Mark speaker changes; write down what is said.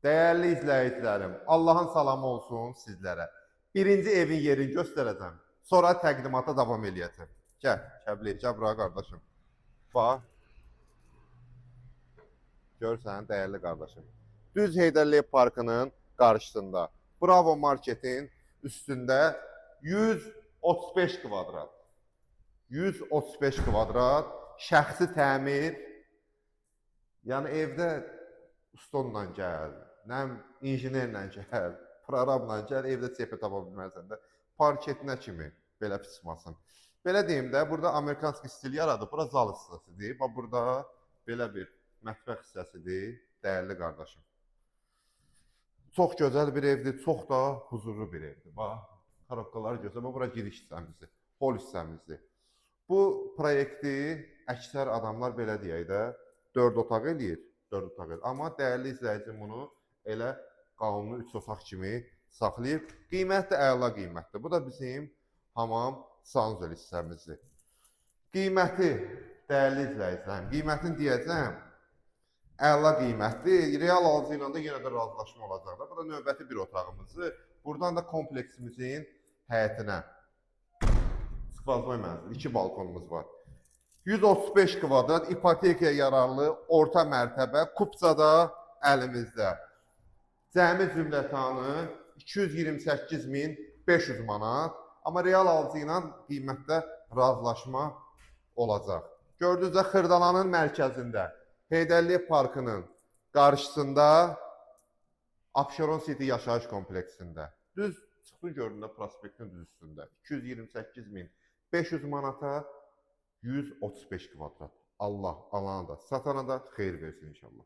Speaker 1: Değerli izləyicilərim, Allahın salamı olsun sizlərə. Birinci evin yerini göstərəcəm. Sonra təqdimata davam eləyəcəm. Gəl, Kəbli, gəl bura qardaşım. Bax, görsən dəyərli qardaşım. Düz Heydərliyev Parkının qarşısında. Bravo Marketin üstündə 135 kvadrat. 135 kvadrat şəxsi təmir. Yəni evdə ustonla gəl, nəm injinerlə gəl, proqramla gəl, evdə çepi tapa bilməzsən də. Parketinə kimi belə pismasın. Belə deyim də, burada Amerikanski stil yaradıb, bura zal hissəsidir. Bax, burada belə bir mətbəx hissəsidir, dəyərli qardaşım. Çox gözəl bir evdir, çox da huzurlu bir evdir. Bax, karobkalar gözəl, bura giriş hissəmizdir, hol hissəmizdir. Bu proyekti əksər adamlar belə deyək də, 4 otaq eləyir, 4 otaq eləyir. Amma dəyərli izləyicim bunu elə qanuni 3 otaq kimi saxlayıb. Qiymət də əla qiymətdir. Bu da bizim hamam sanuzel hissəmizdir. Qiyməti, dəyərli izləyicilərim, qiymətini deyəcəm, əla qiymətdir. Real alıcı ilə də yenə də razılaşma olacaq da. Bu da növbəti bir otağımızdır. Buradan da kompleksimizin həyətinə skvaznoy mənzil, 2 balkonumuz var. 135 kvadrat ipotekaya yararlı orta mərtəbə kupçada əlimizdə. Cəmi zümrətanı 228.500 manat. Amma real alıcı ilə qiymətdə razılaşma olacaq. Gördünüz də Xırdalanın mərkəzində, Heydərliyev Parkının qarşısında, Abşeron City yaşayış kompleksində. Düz çıxdı gördüyündə prospektin düz üstündə. 228.500 manata 135 kvadrat. Allah alana da, satana da xeyir versin inşallah.